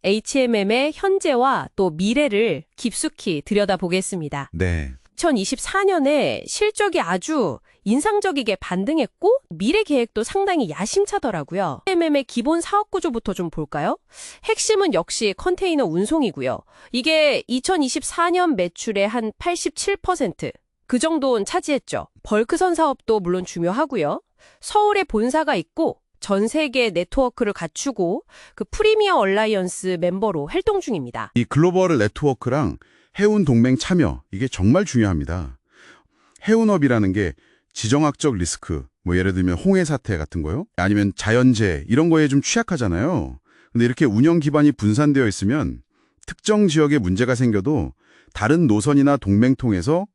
HMM의 현재와 또 미래를 깊숙이 들여다보겠습니다. 네. 2024년에 실적이 아주 인상적이게 반등했고 미래 계획도 상당히 야심차더라고요. HMM의 기본 사업 구조부터 좀 볼까요? 핵심은 역시 컨테이너 운송이고요. 이게 2024년 매출의 한 87%, 그 정도는 차지했죠. 벌크선 사업도 물론 중요하고요. 서울에 본사가 있고 전 세계 네트워크를 갖추고 그 프리미어 얼라이언스 멤버로 활동 중입니다. 이 글로벌 네트워크랑 해운 동맹 참여, 이게 정말 중요합니다. 해운업이라는 게 지정학적 리스크, 뭐 예를 들면 홍해 사태 같은 거요? 아니면 자연재해, 이런 거에 좀 취약하잖아요. 근데 이렇게 운영 기반이 분산되어 있으면 특정 지역에 문제가 생겨도 다른 노선이나 동맹 통해서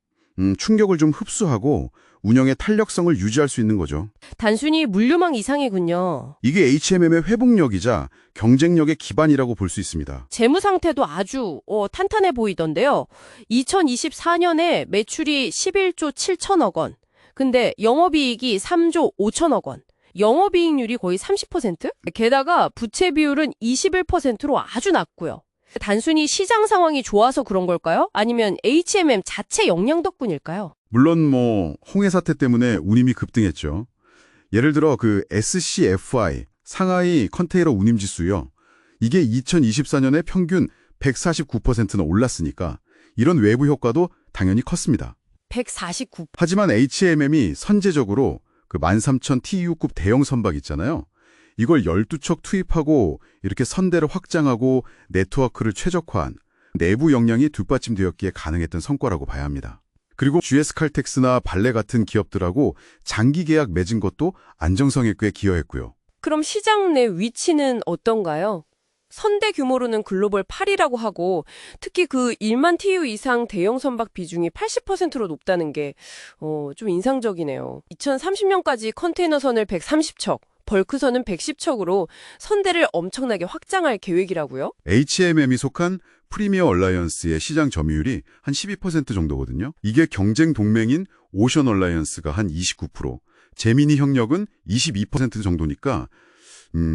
충격을 좀 흡수하고 운영의 탄력성을 유지할 수 있는 거죠. 단순히 물류망 이상이군요. 이게 HMM의 회복력이자 경쟁력의 기반이라고 볼 수 있습니다. 재무 상태도 아주 탄탄해 보이던데요. 2024년에 매출이 11조 7천억 원, 근데 영업이익이 3조 5천억 원. 영업이익률이 거의 30%? 게다가 부채 비율은 21%로 아주 낮고요. 단순히 시장 상황이 좋아서 그런 걸까요? 아니면 HMM 자체 역량 덕분일까요? 물론 뭐 홍해 사태 때문에 운임이 급등했죠. 예를 들어 그 SCFI, 상하이 컨테이너 운임 지수요. 이게 2024년에 평균 149%나 올랐으니까 이런 외부 효과도 당연히 컸습니다. 149%. 하지만 HMM이 선제적으로 그 13,000TEU급 대형 선박 있잖아요. 이걸 12척 투입하고 이렇게 선대를 확장하고 네트워크를 최적화한 내부 역량이 뒷받침되었기에 가능했던 성과라고 봐야 합니다. 그리고 GS칼텍스나 발레 같은 기업들하고 장기 계약 맺은 것도 안정성에 꽤 기여했고요. 그럼 시장 내 위치는 어떤가요? 선대 규모로는 글로벌 8위라고 하고 특히 그 1만 TU 이상 대형 선박 비중이 80%로 높다는 게 좀 인상적이네요. 2030년까지 컨테이너선을 130척, 벌크선은 110척으로 선대를 엄청나게 확장할 계획이라고요? HMM이 속한 프리미어 얼라이언스의 시장 점유율이 한 12% 정도거든요. 이게 경쟁 동맹인 오션 얼라이언스가 한 29%, 제미니 협력은 22% 정도니까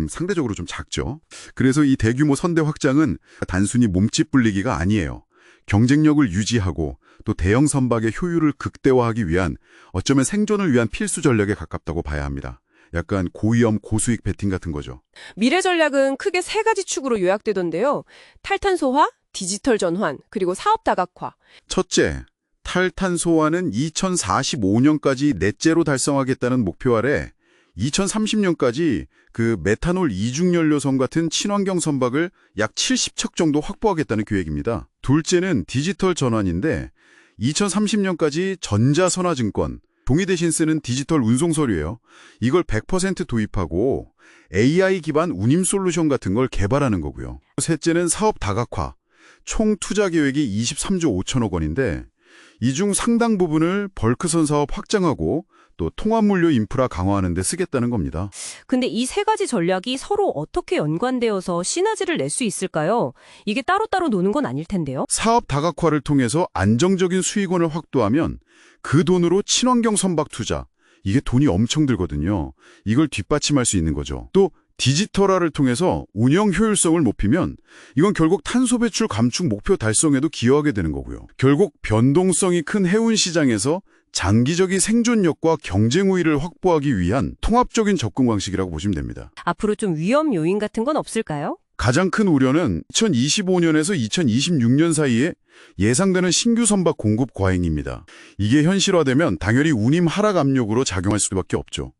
상대적으로 좀 작죠. 그래서 이 대규모 선대 확장은 단순히 몸집 불리기가 아니에요. 경쟁력을 유지하고 또 대형 선박의 효율을 극대화하기 위한 어쩌면 생존을 위한 필수 전략에 가깝다고 봐야 합니다. 약간 고위험 고수익 베팅 같은 거죠. 미래 전략은 크게 세 가지 축으로 요약되던데요. 탈탄소화, 디지털 전환, 그리고 사업 다각화. 첫째, 탈탄소화는 2045년까지 넷제로 달성하겠다는 목표 아래 2030년까지 그 메탄올 이중연료선 같은 친환경 선박을 약 70척 정도 확보하겠다는 계획입니다. 둘째는 디지털 전환인데 2030년까지 전자선화증권, 종이 대신 쓰는 디지털 운송서류예요. 이걸 100% 도입하고 AI 기반 운임 솔루션 같은 걸 개발하는 거고요. 셋째는 사업 다각화. 총 투자 계획이 23조 5천억 원인데 이 중 상당 부분을 벌크선 사업 확장하고 또 통합물류 인프라 강화하는 데 쓰겠다는 겁니다. 근데 이 세 가지 전략이 서로 어떻게 연관되어서 시너지를 낼 수 있을까요? 이게 따로따로 노는 건 아닐 텐데요. 사업 다각화를 통해서 안정적인 수익원을 확보하면 그 돈으로 친환경 선박 투자, 이게 돈이 엄청 들거든요. 이걸 뒷받침할 수 있는 거죠. 또 디지털화를 통해서 운영 효율성을 높이면 이건 결국 탄소 배출 감축 목표 달성에도 기여하게 되는 거고요. 결국 변동성이 큰 해운 시장에서 장기적인 생존력과 경쟁 우위를 확보하기 위한 통합적인 접근 방식이라고 보시면 됩니다. 앞으로 좀 위험 요인 같은 건 없을까요? 가장 큰 우려는 2025년에서 2026년 사이에 예상되는 신규 선박 공급 과잉입니다. 이게 현실화되면 당연히 운임 하락 압력으로 작용할 수밖에 없죠.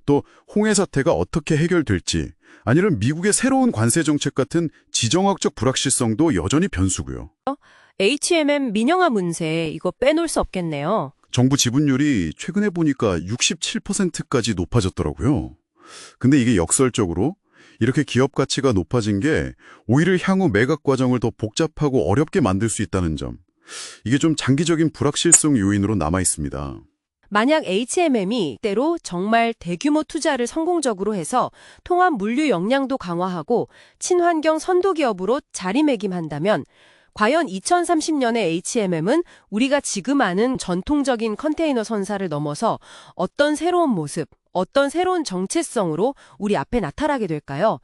또 홍해 사태가 어떻게 해결될지, 아니면 미국의 새로운 관세 정책 같은 지정학적 불확실성도 여전히 변수고요. HMM 민영화 문제 이거 빼놓을 수 없겠네요. 정부 지분율이 최근에 보니까 67%까지 높아졌더라고요. 근데 이게 역설적으로 이렇게 기업 가치가 높아진 게 오히려 향후 매각 과정을 더 복잡하고 어렵게 만들 수 있다는 점. 이게 좀 장기적인 불확실성 요인으로 남아 있습니다. 만약 HMM이 때로 정말 대규모 투자를 성공적으로 해서 통합 물류 역량도 강화하고 친환경 선도 기업으로 자리매김한다면 과연 2030년의 HMM은 우리가 지금 아는 전통적인 컨테이너 선사를 넘어서 어떤 새로운 모습, 어떤 새로운 정체성으로 우리 앞에 나타나게 될까요?